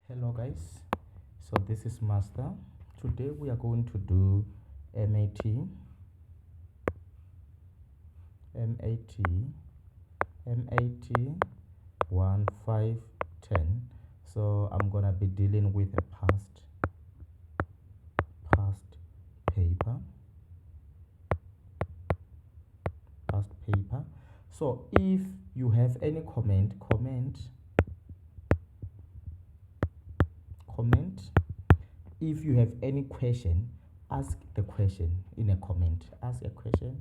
Hello guys, so this is Master. Today we are going to do MAT 1510. So I'm gonna be dealing with a past paper. So if you have any comment. If you have any question, ask the question in a comment. Ask questions.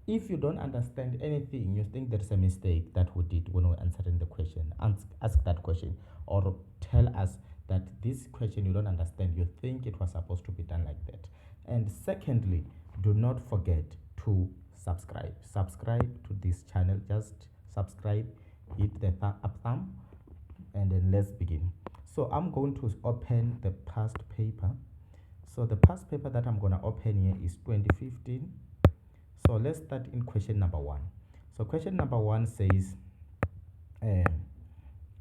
If you don't understand anything, you think there's a mistake that we did when we're answering the question, ask that question, or tell us that this question you don't understand, you think it was supposed to be done like that. And secondly, do not forget to subscribe to this channel. Just subscribe, hit the up thumb, and then let's begin. So I'm going to open the past paper. So the past paper that I'm going to open here is 2015. So let's start in question number 1. So question number 1 says,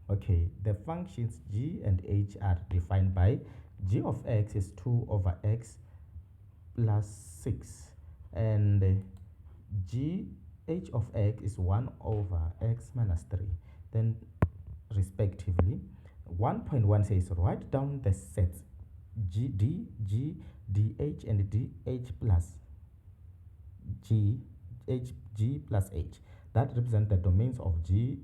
okay, the functions g and h are defined by g of x is 2 over x plus 6, and h of x is 1 over x minus 3. Then respectively, 1.1 says write down the sets d, dh, and dh plus g plus h that represent the domains of g,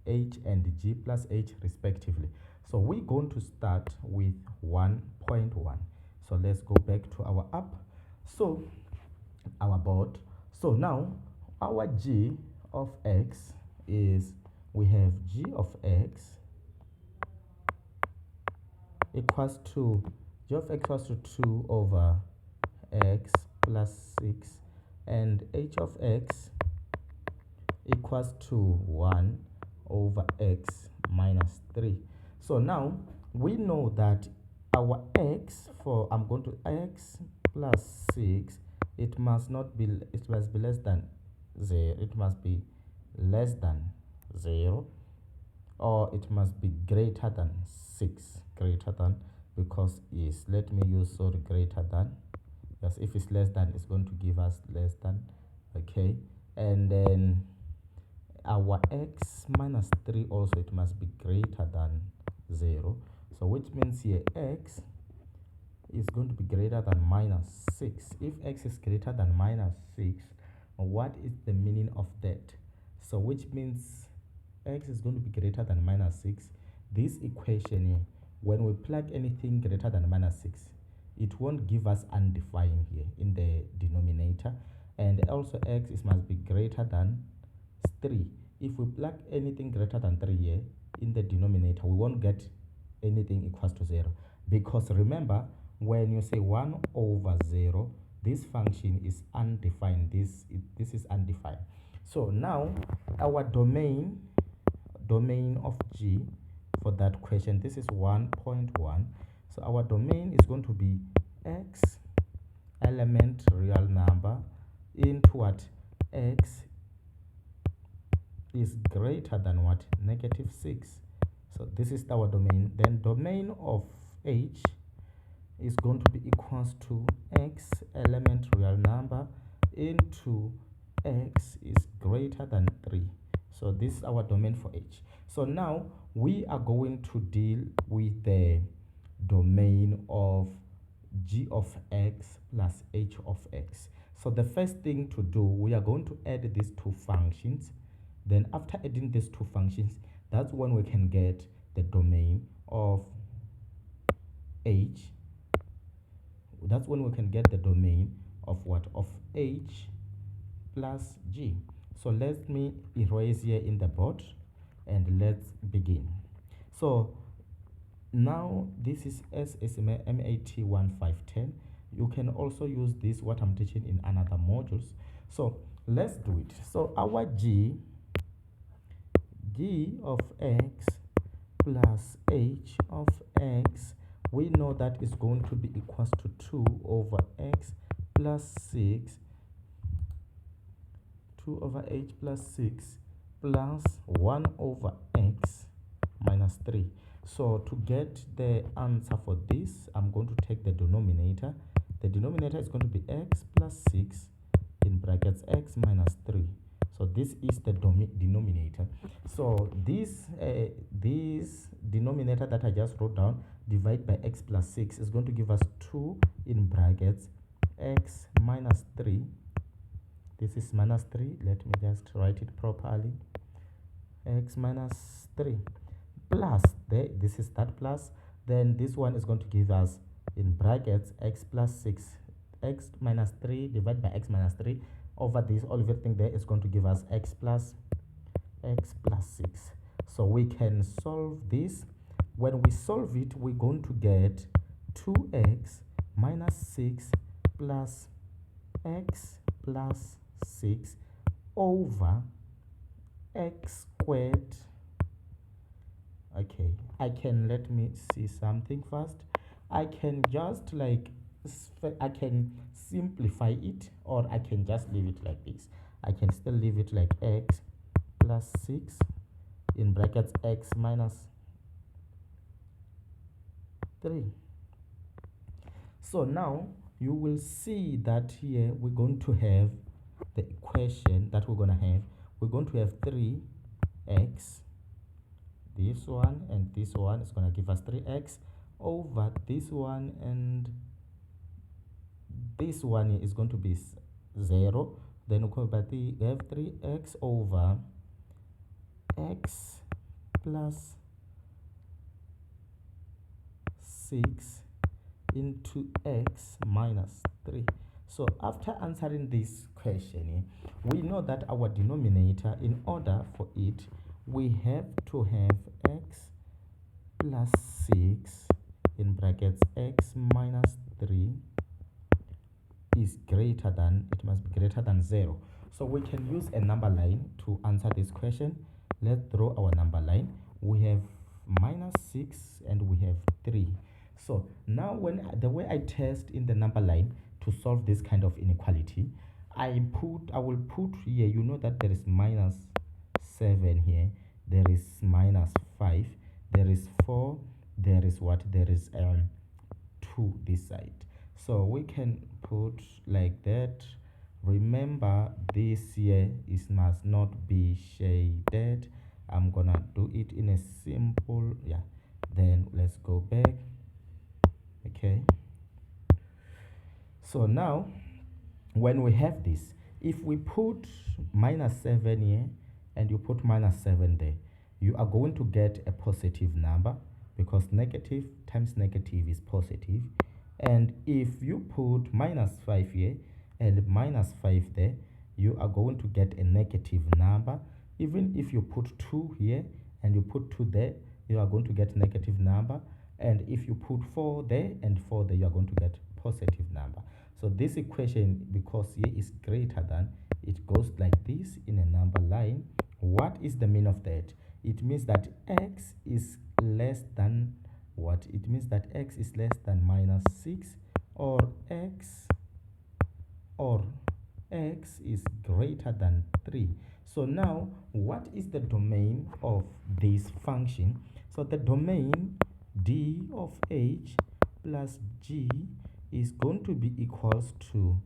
h, and g plus h respectively. So we're going to start with 1.1. So let's go back to our app, so our board. So now our g of x is, we have g of x equals to 2 over x plus 6, and h of x equals to 1 over x minus 3. So now we know that our x, for I'm going to x plus 6, it must be less than 0. It must be less than 0, or it must be greater than 6. Because is, let me use greater than. Yes, if it's less than, it's going to give us less than. Okay, and then our x minus 3 also, it must be greater than 0. So which means here x is going to be greater than minus 6. If x is greater than minus 6, what is the meaning of that? So which means x is going to be greater than minus 6. This equation here, when we plug anything greater than minus 6, it won't give us undefined here in the denominator. And also x must be greater than 3. If we plug anything greater than 3 here in the denominator, we won't get anything equals to 0, because remember, when you say 1 over 0, this function is undefined. This is undefined. So now our domain of g for that question, this is 1.1. so our domain is going to be x element real number into what? X is greater than what? Negative 6. So this is our domain. Then domain of h is going to be equals to x element real number into x is greater than 3. So this is our domain for h. So now we are going to deal with the domain of g of x plus h of x. So the first thing to do, we are going to add these two functions. Then after adding these two functions, that's when we can get the domain of h. That's when we can get the domain of what? Of h plus g. So let me erase here in the board and let's begin. So now this is MAT1510. You can also use this, what I'm teaching, in another modules. So let's do it. So our g of x plus h of x, we know that is going to be equals to 2 over x plus 6 2 over h plus 6 plus 1 over x minus 3. So to get the answer for this, I'm going to take the denominator. The denominator is going to be x plus 6 in brackets x minus 3. So this is the denominator. So this denominator that I just wrote down, divide by x plus 6, is going to give us 2 in brackets x minus 3. This is minus 3. Let me just write it properly. X minus 3 plus, this is that plus, then this one is going to give us in brackets x plus 6. X minus 3 divided by x minus 3 over this, all everything there is going to give us x plus 6. So we can solve this. When we solve it, we're going to get 2x minus 6 plus x plus 6 over x squared. Okay, let me see something first. I can just I can simplify it, or I can just leave it like this. I can still leave it like x plus 6 in brackets x minus 3. So now you will see that here we're going to have the equation that we're going to have. We're going to have 3x, this one and this one is going to give us 3x over this one, and this one is going to be 0. Then we have 3x over x plus 6 into x minus 3. So after answering this question, we know that our denominator, in order for it, we have to have x plus 6 in brackets x minus 3 is greater than, it must be greater than 0. So we can use a number line to answer this question. Let's draw our number line. We have minus 6 and we have 3. So now the way I test in the number line to solve this kind of inequality, I will put here, you know that there is minus 7 here, there is minus 5, there is 4, there is what, there is 2 this side. So we can put like that. Remember, this here must not be shaded. I'm gonna do it in a simple, yeah. Then let's go back. Okay, so now when we have this, if we put minus 7 here and you put minus 7 there, you are going to get a positive number, because negative times negative is positive. And if you put minus 5 here and minus 5 there, you are going to get a negative number. Even if you put 2 here and you put 2 there, you are going to get negative number. And if you put 4 there and 4 there, you are going to get positive number. So this equation, because here is greater than, it goes like this in a number line. What is the mean of that? It means that x is less than what? It means that x is less than minus 6, or x is greater than 3. So now, what is the domain of this function? So the domain d of h plus g is going to be equals to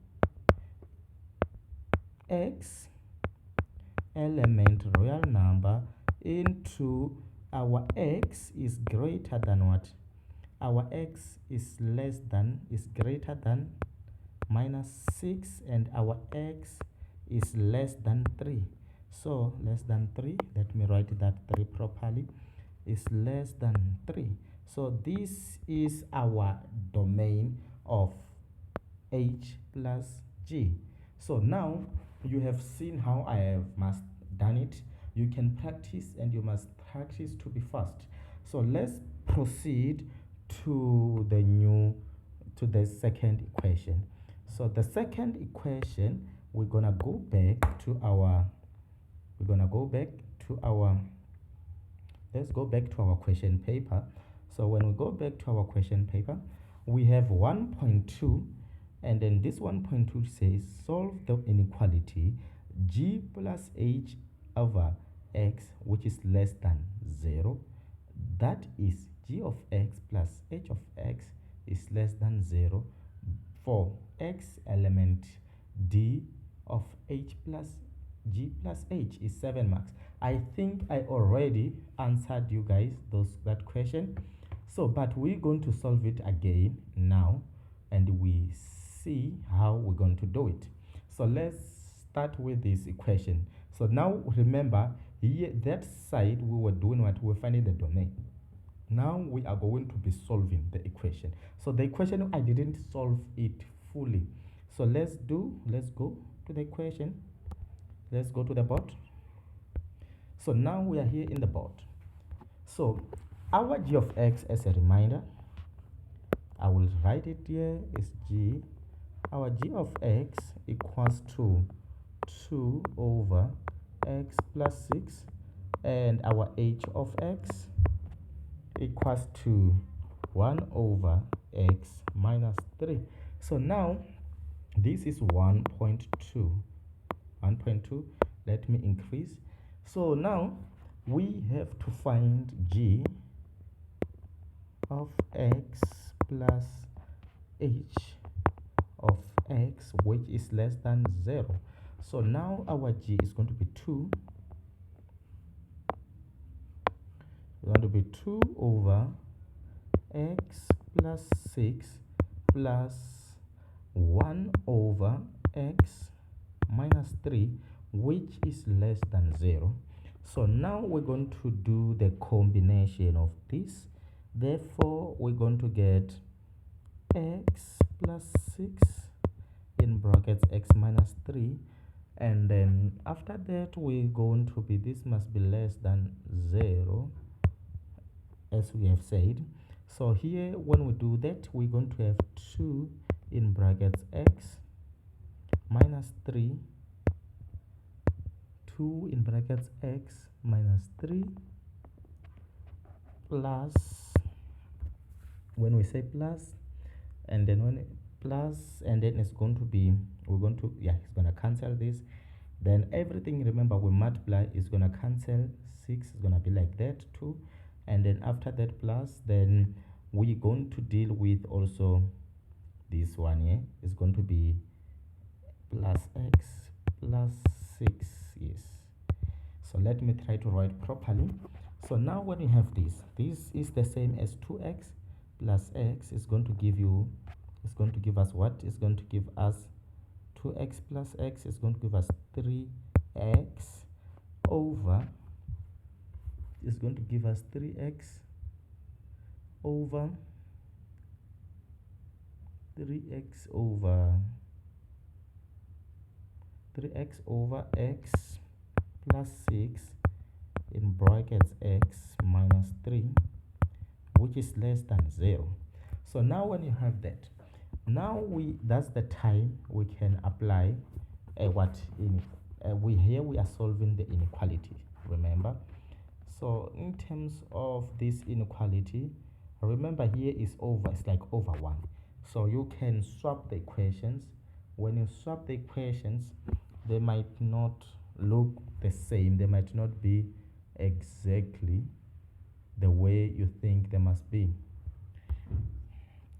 x element real number into our x is greater than what? Our x is greater than minus 6, and our x is less than 3. So less than 3, let me write that 3 properly, is less than 3. So this is our domain of h plus g. So now you have seen how I have done it. You can practice, and you must practice to be fast. So let's proceed to the second equation. So the second equation, we're gonna go back to our let's go back to our question paper. So when we go back to our question paper, we have 1.2, and then this 1.2 says solve the inequality g plus h over x, which is less than 0. That is g of x plus h of x is less than 0 for x element d of h plus g plus h is 7 marks. I think I already answered you guys that question. So but we're going to solve it again now, and we see how we're going to do it. So let's start with this equation. So now remember, here that side we were doing what? We were finding the domain. Now we are going to be solving the equation. So the equation, I didn't solve it fully. So let's go to the equation. Let's go to the board. So now we are here in the board. So our g of x, as a reminder, I will write it here, is g. Our g of x equals to 2 over x plus 6, and our h of x equals to 1 over x minus 3. So now this is 1.2. Let me increase. So now we have to find g of x plus h of x, which is less than 0. So now our g is going to be 2. It's going to be 2 over x plus 6 plus 1 over x minus 3, which is less than 0. So now we're going to do the combination of this. Therefore, we're going to get x plus 6 in brackets x minus 3, and then after that we're going to be, this must be less than 0, as we have said. So here when we do that, we're going to have 2 in brackets x minus 3, 2 in brackets x minus 3 plus, when we say plus, and then when plus, and then it's going to be, we're going to, it's going to cancel this. Then everything, remember, we multiply, is going to cancel. 6 is going to be like that too. And then after that plus, then we're going to deal with also this one here. It's going to be plus x plus 6. Yes. So let me try to write properly. So now when you have this is the same as 2x plus x is going to give you, it's going to give us what? It's going to give us 2x plus x is going to give us 3x over, it's going to give us 3x over 3x over x plus 6 in brackets x minus 3, which is less than 0. So now when you have that, now that's the time we can apply here we are solving the inequality, remember. So in terms of this inequality, remember here is over, it's like over 1. So you can swap the equations. When you swap the equations, they might not look the same, they might not be exactly the way you think they must be.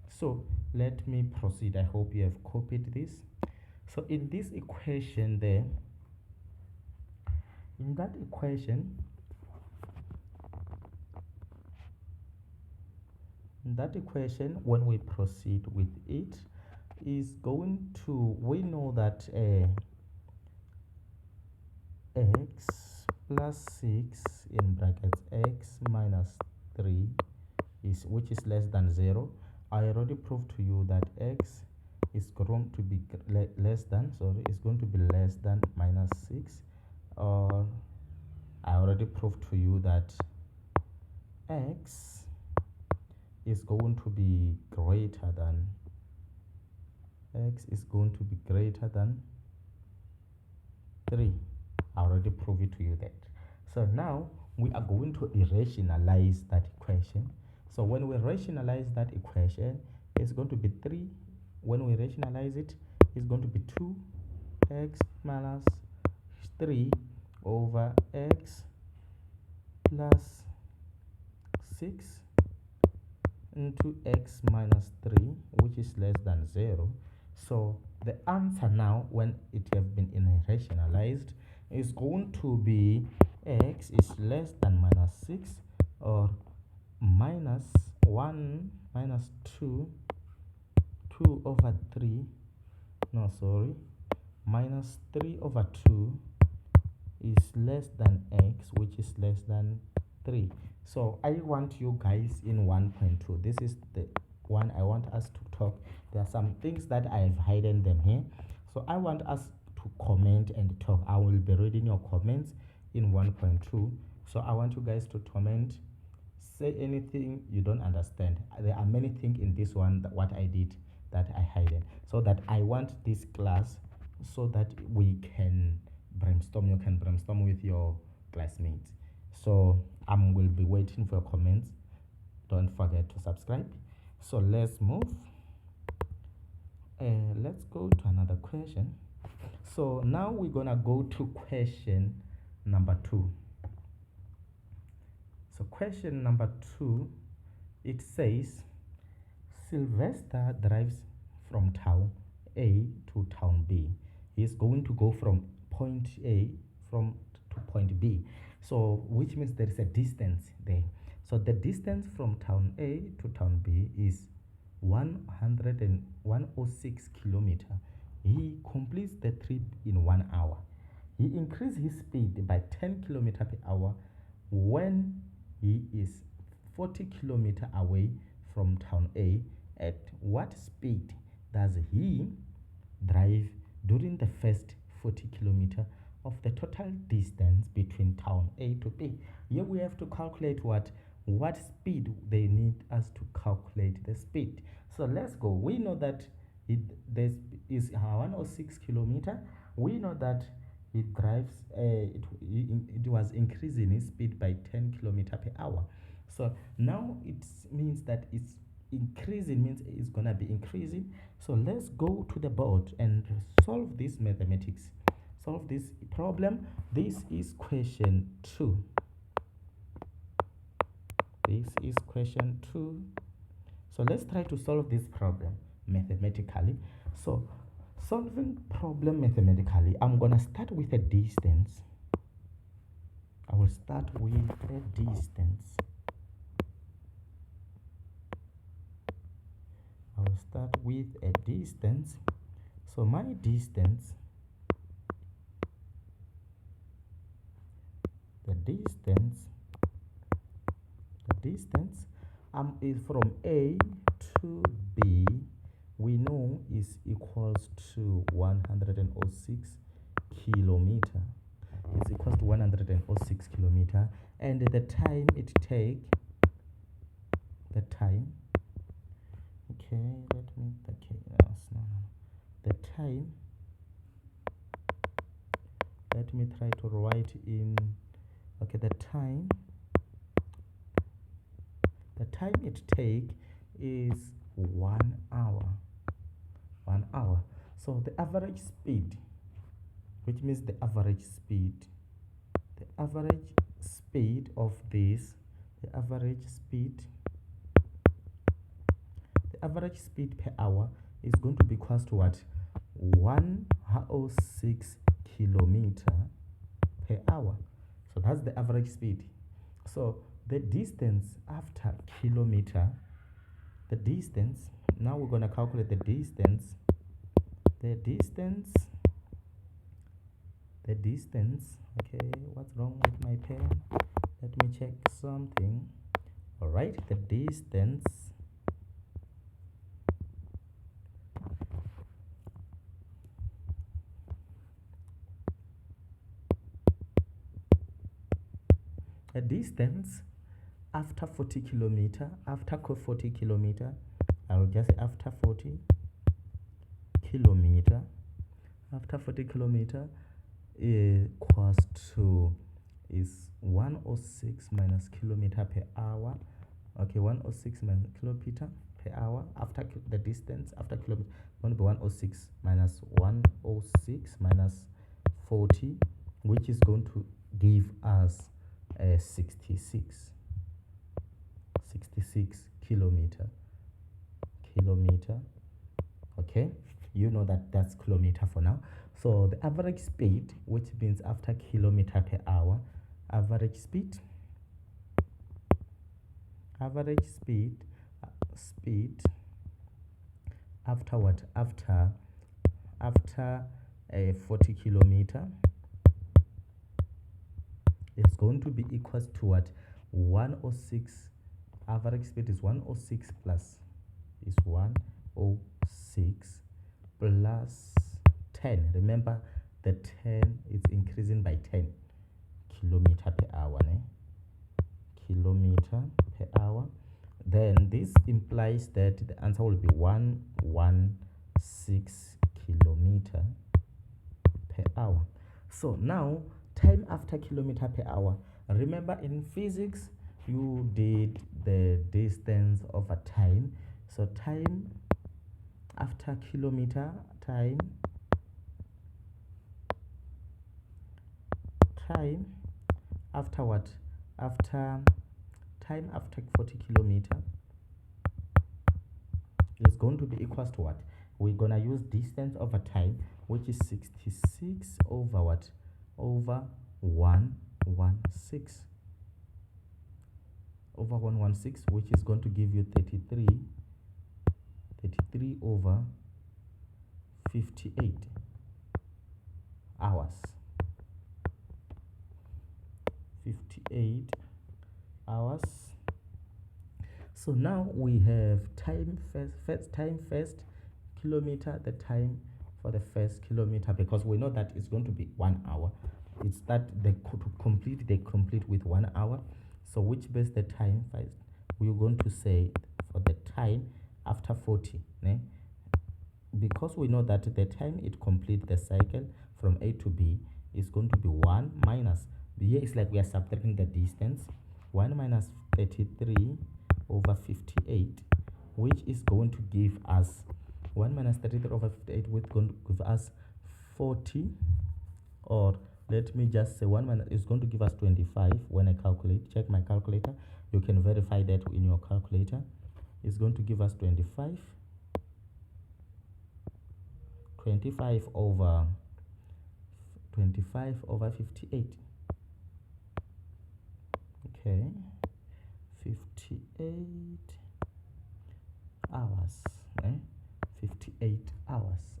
So let me proceed. I hope you have copied this. So in this equation there, in that equation, when we proceed with it, is going to, we know that x plus 6 in brackets x minus 3 is, which is less than 0. I already proved to you that x is going to be less than minus 6, or I already proved to you that x is going to be greater than, 3. I already proved it to you that. So now we are going to irrationalize that equation. So when we rationalize that equation, it's going to be 3. When we rationalize it, it's going to be 2x minus 3 over x plus 6 into x minus 3, which is less than 0. So the answer now, when it have been rationalized, is going to be x is less than minus 6, or minus 1 minus 2 over 3, no sorry, minus 3 over 2 is less than x, which is less than 3. So I want you guys in 1.2, this is the one I want us to talk. There are some things that I have hidden them here, so I want us to comment and talk. I will be reading your comments in 1.2, so I want you guys to comment, say anything you don't understand. There are many things in this one that what I did that I hidden, so that I want this class so that we can brainstorm. You can brainstorm with your classmates. So I will be waiting for your comments. Don't forget to subscribe. So let's move. Let's go to another question. So now we're gonna go to question number 2. So question number 2, it says Sylvester drives from town A to town B. He's going to go from point A to point B. So which means there is a distance there. So the distance from town A to town B is 106 kilometer. He completes the trip in 1 hour. He increases his speed by 10 kilometer per hour when he is 40 kilometer away from town A. At what speed does he drive during the first 40 kilometer of the total distance between town A to B? Here we have to calculate what speed they need us to calculate the speed. So let's go. We know that this is 106 kilometer. We know that it drives it was increasing its speed by 10 kilometer per hour. So now it means that it's increasing, means it's gonna be increasing. So let's go to the board and solve this mathematics, solve this problem. This is question 2. This is question 2. So let's try to solve this problem mathematically. So solving problem mathematically, I'm gonna start with a distance. I will start with a distance. I will start with a distance. So my distance, the distance is from A to B, we know is equals to 106 kilometer. It's equals to 106 kilometer, and the time it take, the time, okay, the time, let me try to write in, okay, the time it take is 1 hour. 1 hour. So the average speed, which means the average speed of this, the average speed per hour is going to be equals to what? 106 kilometer per hour. So that's the average speed. So the distance after kilometer, the distance, now we're going to calculate the distance. Okay, what's wrong with my pen? Let me check something. All right, the distance after 40 kilometer, after 40 kilometer, I'll just say after 40 kilometer, after 40 kilometer equals to is 106 minus kilometer per hour. Okay, 106 minus kilometer per hour after the distance after kilometer, going to be 106 minus 40 which is going to give us 66 kilometer. Okay, you know that that's kilometer for now. So the average speed, which means after kilometer per hour, average speed after what, after a 40 kilometer, it's going to be equals to what, 106. Average speed is 106 plus is 106 plus 10. Remember the 10 is increasing by 10 kilometer per hour, kilometer per hour. Then this implies that the answer will be 116 kilometer per hour. So now time after kilometer per hour. Remember in physics you did the distance over time. So time after kilometer, time after what, after time after 40 kilometer is going to be equals to what, we're gonna use distance over time, which is 66 over what, over 116 over 116, which is going to give you 33 over 58 hours. 58 hours. So now we have time first kilometer, the time for the first kilometer, because we know that it's going to be 1 hour. It's that they complete with 1 hour. So which base the time first, we're going to say for the time after 40, because we know that the time it complete the cycle from A to B is going to be 1 minus, here it's like we are subtracting the distance, 1 minus 33 over 58, which is going to give us 1 minus 33 over 58, which is going to give us 40, or let me just say 1 minus is going to give us 25. When I calculate, check my calculator, you can verify that in your calculator. It's going to give us 25 over 58. Okay, 58 hours, 58 hours.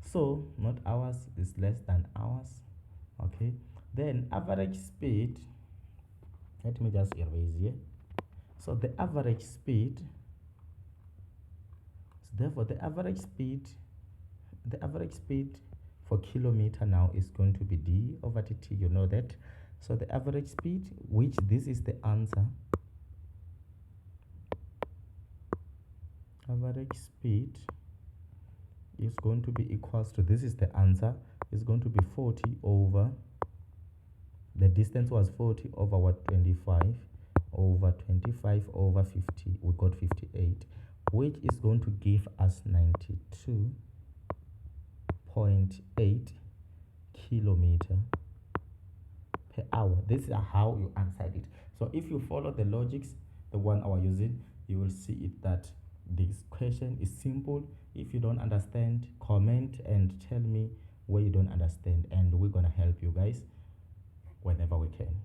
So not hours, is less than hours. Okay, then average speed, let me just erase here. So the average speed, so therefore the average speed for kilometer now is going to be d over dt, you know that. So the average speed, which this is the answer, average speed is going to be equals to, this is the answer, is going to be 40 over, the distance was 40 over what, 25 over 50, we got 58, which is going to give us 92.8 kilometer per hour. This is how you answered it. So if you follow the logics, the one I was using, you will see it that this question is simple. If you don't understand, comment and tell me where you don't understand, and we're gonna help you guys whenever we can.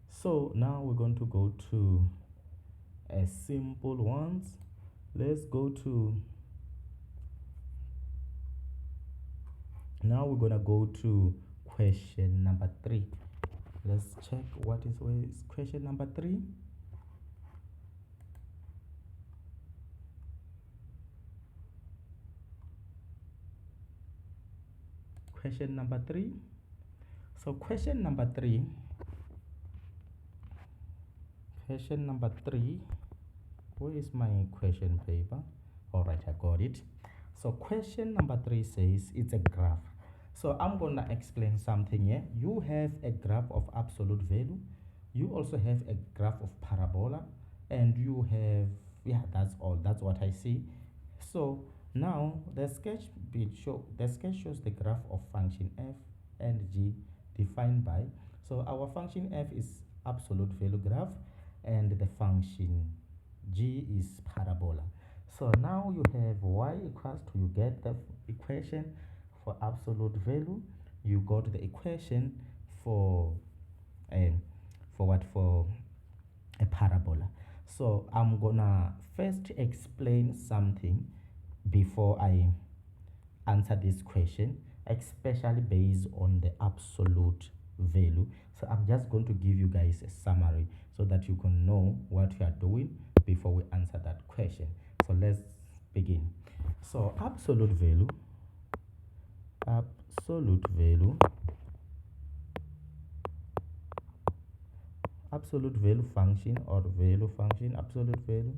So now we're going to go to a simple ones. Let's go to, now we're gonna go to question number 3. Let's check what is question number 3. Question number 3. So question number 3, where is my question paper? All right, I got it. So question number 3 says it's a graph. So I'm gonna explain something here. You have a graph of absolute value, you also have a graph of parabola, and you have, yeah, that's all, that's what I see. So now the sketch shows the graph of function f, and g defined by. So our function f is absolute value graph and the function g is parabola. So now you have y equals to, you get the equation for absolute value, you got the equation for for a parabola. So I'm gonna first explain something before I answer this question, especially based on the absolute value. So I'm just going to give you guys a summary so that you can know what you are doing before we answer that question. So let's begin. So absolute value absolute value function, or value function, absolute value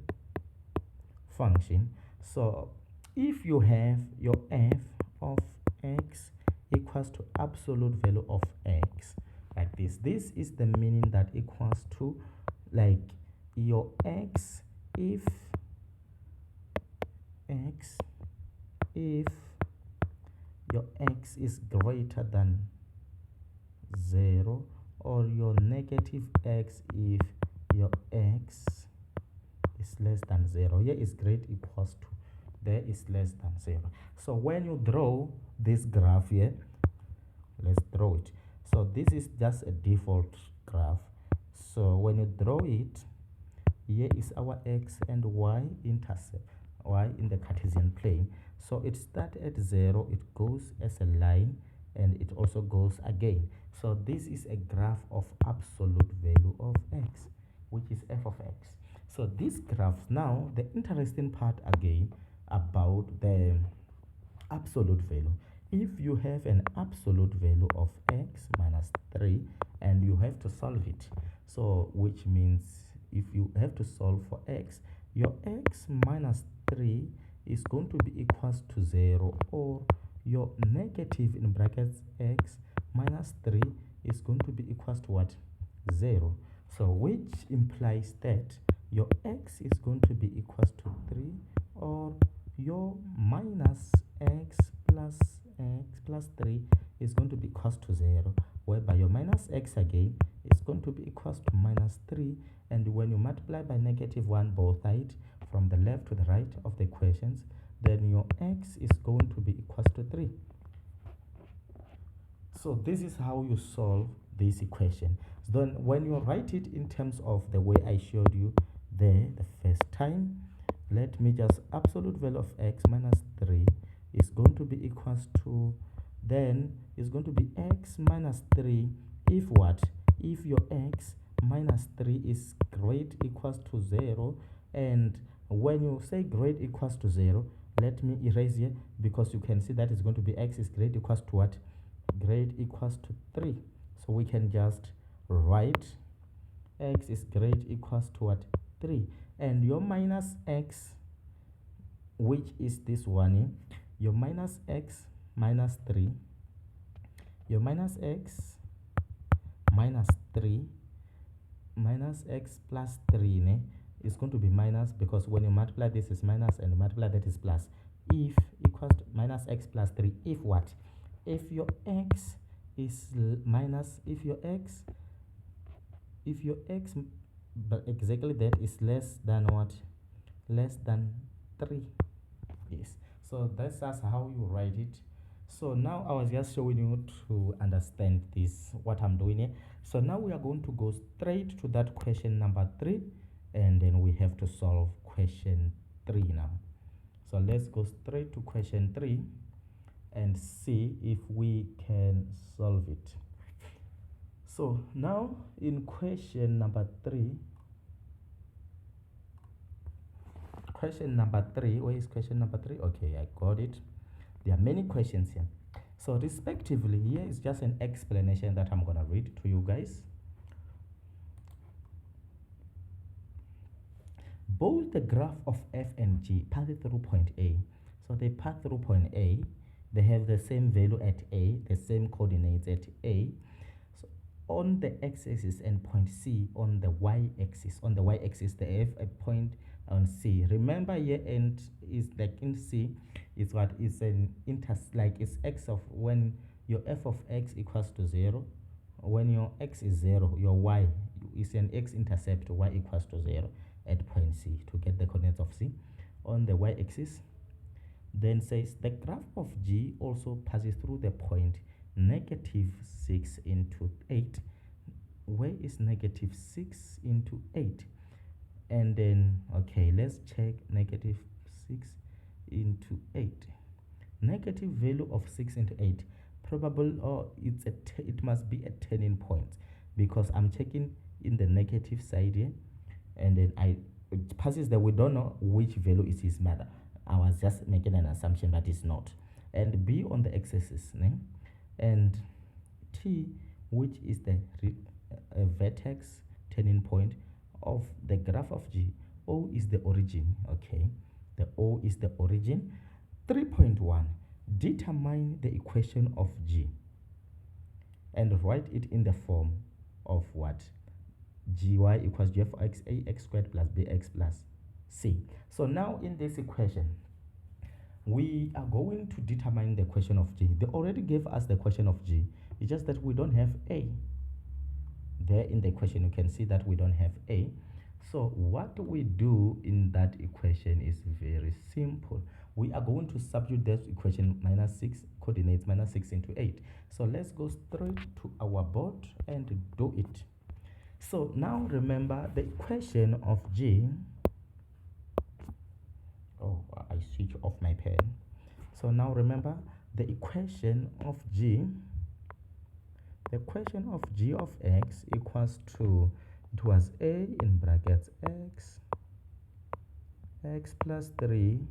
function. So if you have your f of x equals to absolute value of x, like this is the meaning that equals to, like, your x, if your x is greater than 0, or your negative x if your x is less than 0. Here is great equals to, there is less than 0. So when you draw this graph here, let's draw it. So this is just a default graph. So when you draw it, here is our x and y intercept, y in the Cartesian plane. So it starts at 0, it goes as a line, and it also goes again. So this is a graph of absolute value of x, which is f of x. So this graph, now the interesting part again about the absolute value, if you have an absolute value of x minus 3 and you have to solve it, so which means if you have to solve for x, your x minus 3 is going to be equals to 0, or your negative in brackets x minus 3 is going to be equals to what? 0. So which implies that your x is going to be equals to 3, or your minus x plus 3 is going to be equals to 0, whereby your minus x again is going to be equals to minus 3, and when you multiply by negative 1 both sides from the left to the right of the equations, then your x is going to be equals to 3. So this is how you solve this equation. So then when you write it in terms of the way I showed you there the first time, let me just, absolute value of x minus 3 is going to be equals to, then is going to be x minus 3 if what? If your x minus 3 is great equals to 0. And when you say great equals to 0, let me erase here, because you can see that is going to be x is great equals to what? Great equals to 3. So we can just write x is great equals to what? 3. And your minus x, which is this one, your minus x minus 3, your minus x minus 3 minus x plus 3 is going to be minus, because when you multiply this is minus and multiply that is plus. If equals to minus x plus 3 if what? If your x is minus, if your x but exactly that is less than what? Less than 3. Yes, so that's just how you write it. So now I was just showing you to understand this, what I'm doing here. So now we are going to go straight to that question number 3, and then we have to solve question 3 now. So let's go straight to question 3 and see if we can solve it. So now in question number 3, where is question number 3? Okay, I got it. There are many questions here. So respectively, here is just an explanation that I'm going to read to you guys. Both the graph of f and g pass through point A. So they pass through point A. They have the same value at A, the same coordinates at A. So on the x-axis and point C on the y-axis. On the y-axis, they have a point on C. Remember here, and is like in C is what is an like it's x of, when your f of x equals to 0. When your x is 0, your y is an x-intercept, y equals to 0 at point C to get the coordinates of C on the y-axis. Then says the graph of G also passes through the point -6 into 8. Where is -6 into 8? And then, okay, let's check -6 into 8. Negative value of 6 into 8. Probable, or it must be a turning point, because I'm checking in the negative side here, and then it passes there. We don't know which value is his matter. I was just making an assumption, but it's not. And B on the x-axis, and T, which is the vertex turning point of the graph of G. O is the origin. Okay, the O is the origin. 3.1, determine the equation of G and write it in the form of what? Gy equals g of x, ax squared plus bx plus c. So now in this equation, we are going to determine the equation of G. They already gave us the equation of G. It's just that we don't have A. There in the equation, you can see that we don't have A. So what we do in that equation is very simple. We are going to substitute that equation -6, coordinates -6 into 8. So let's go straight to our board and do it. So now remember the equation of G. Oh, I switch off my pen. So now remember the equation of G. The equation of G of x equals to, it was a in brackets x plus 3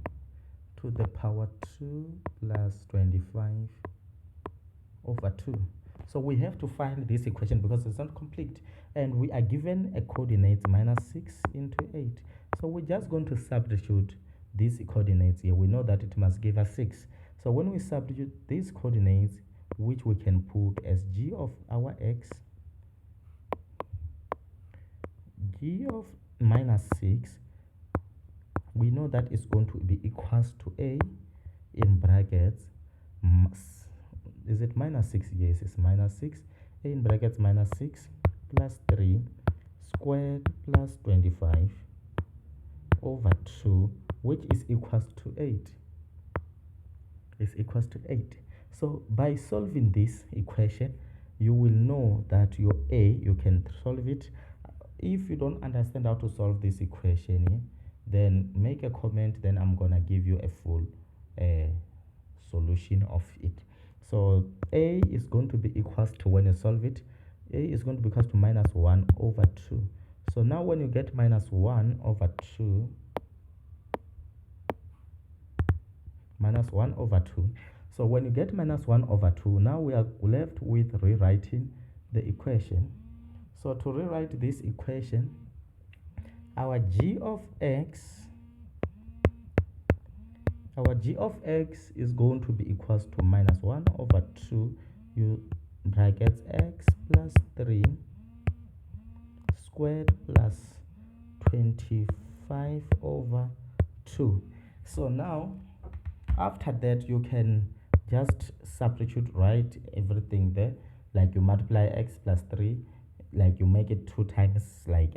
to the power 2 plus 25 over 2. So we have to find this equation because it's not complete, and we are given a coordinate -6 into 8. So we're just going to substitute these coordinates here. We know that it must give us 6. So when we substitute these coordinates, which we can put as G of our x, G of -6, we know that it's going to be equals to A in brackets, is it -6? Yes, it's -6. A in brackets -6 plus 3 squared plus 25 over 2, which is equals to 8. Is equals to 8. So by solving this equation, you will know that your A, you can solve it. If you don't understand how to solve this equation, then make a comment, then I'm gonna give you a full solution of it. So A is going to be equals to, when you solve it, A is going to be equals to -1 over 2. So now when you get -1 over 2, -1 over 2. So when you get -1 over 2, now we are left with rewriting the equation. So to rewrite this equation, our G of x is going to be equals to -1 over 2, you brackets x plus 3 squared plus 25 over 2. So now after that, you can just substitute, write everything there, like you multiply x plus 3, like you make it 2 times, like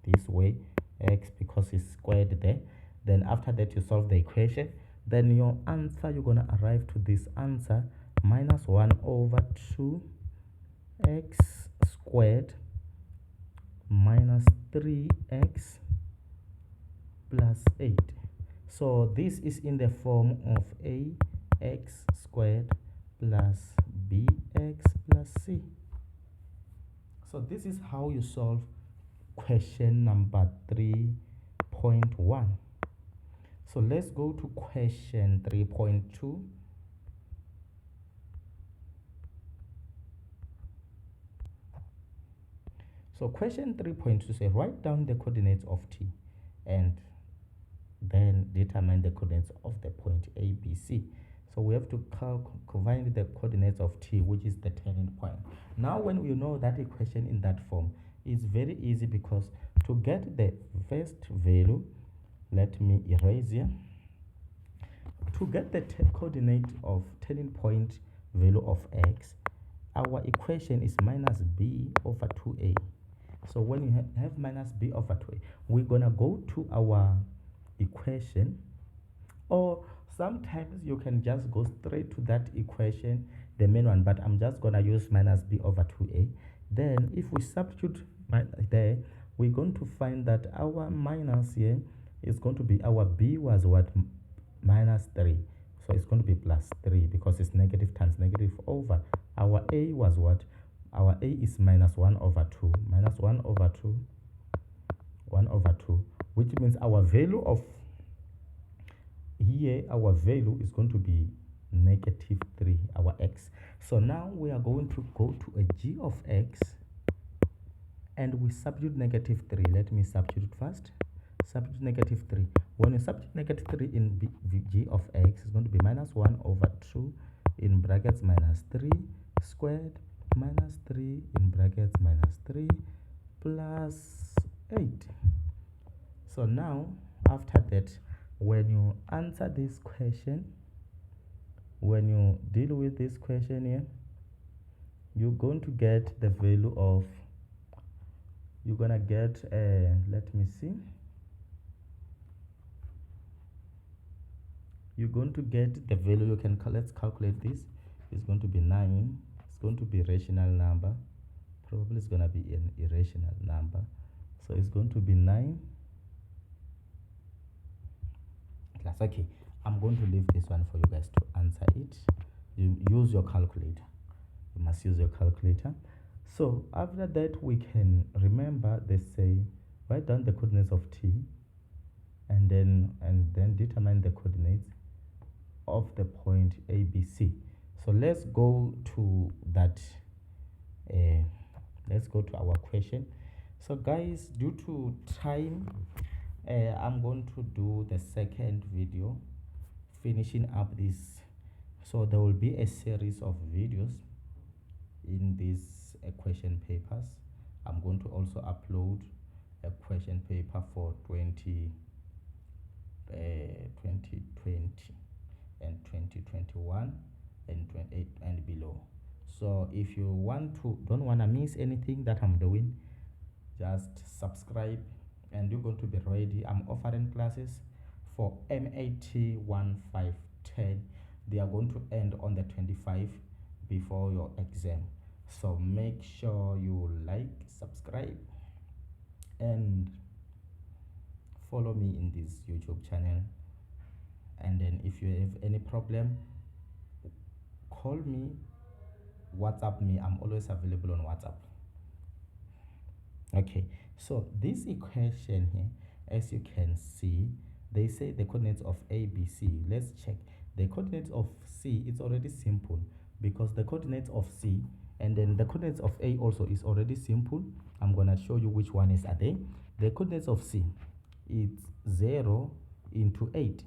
this way, x, because it's squared there. Then after that, you solve the equation. Then your answer, you're gonna arrive to this answer, -1 over 2 x squared minus 3x plus 8. So this is in the form of ax squared plus bx plus c. So this is how you solve question number 3.1. So let's go to question 3.2. So question 3.2 says write down the coordinates of T and then determine the coordinates of the point A, B, C. So we have to find the coordinates of T, which is the turning point. Now when we know that equation in that form, it's very easy, because to get the first value, let me erase here. To get the coordinate of turning point value of x, our equation is minus b over 2a. So when you have minus b over 2a, we're gonna go to our equation, or sometimes you can just go straight to that equation, the main one, but I'm just gonna use minus b over 2a. Then if we substitute there, we're going to find that our minus here is going to be, our b was what, minus 3, so it's going to be plus 3 because it's negative times negative, over our a was what, our a is minus 1 over 2, minus 1 over 2, 1 over 2, which means our value of here, our value is going to be negative 3, our x. So now we are going to go to a g of x, and we substitute negative 3. Let me substitute first. Substitute negative 3. When you substitute negative 3 in g of x, it's going to be minus 1 over 2 in brackets minus 3 squared minus 3 in brackets minus 3 plus 8. So now, after that, when you answer this question, when you deal with this question here, you're going to get the value of, you're gonna get let me see, you're going to get the value, you can let's calculate this. It's going to be 9. It's going to be rational number, probably it's gonna be an irrational number, so it's going to be 9. Okay, I'm going to leave this one for you guys to answer it. You use your calculator, you must use your calculator. So after that, we can remember, they say write down the coordinates of t, and then determine the coordinates of the point ABC. So let's go to that, let's go to our question. So guys, due to time, I'm going to do the second video finishing up this. So there will be a series of videos in these question papers. I'm going to also upload a question paper for 2020 and 2021 and 28 and below. So if you don't want to miss anything that I'm doing, just subscribe and you're going to be ready. I'm offering classes for MAT1510. They are going to end on the 25th before your exam. So make sure you like, subscribe, and follow me in this YouTube channel. And then if you have any problem, call me, WhatsApp me. I'm always available on WhatsApp. Okay, so this equation here, as you can see, they say the coordinates of A, B, C. Let's check. The coordinates of C, it's already simple because the coordinates of C and then the coordinates of A also is already simple. I'm going to show you which one is there. The coordinates of C, it's 0 into 8.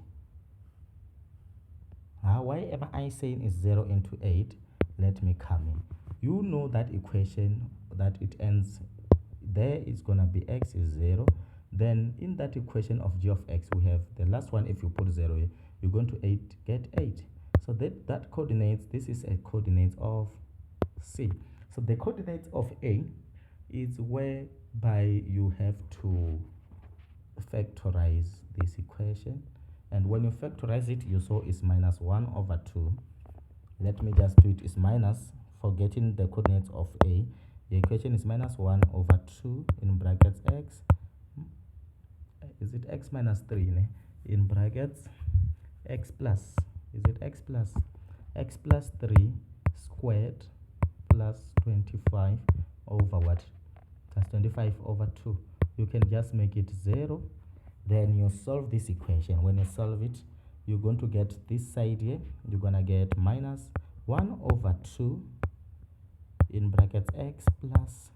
Why am I saying it's 0 into 8? Let me come in. You know that equation that it ends there is going to be x is 0. Then in that equation of g of x, we have the last one. If you put 0 here, you're going to get 8. So that coordinates, this is a coordinate of C. So the coordinates of A is whereby you have to factorize this equation, and when you factorize it, you saw is minus 1 over 2. Let me just do it. Is minus, forgetting the coordinates of A, the equation is minus 1 over 2 in brackets x, is it x minus 3 in brackets x plus, is it x plus 3 squared plus 25 over what, plus 25 over 2. You can just make it 0. Then you solve this equation. When you solve it, you're going to get this side here, you're going to get minus 1 over 2 in brackets x plus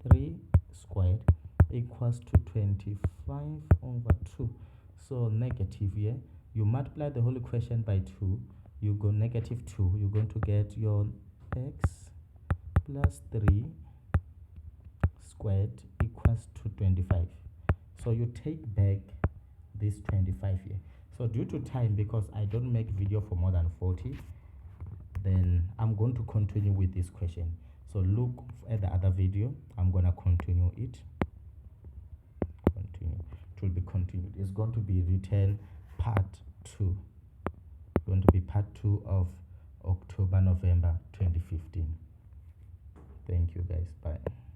3 squared equals to 25 over 2. So negative here, you multiply the whole equation by 2, you go negative 2, you're going to get your x plus 3 squared equals to 25. So you take back this 25 here. So due to time, because I don't make video for more than 40, then I'm going to continue with this question. So look at the other video. I'm gonna continue it. Continue. It will be continued. It's going to be written part 2. Going to be part 2 of October November 2015. Thank you guys. Bye.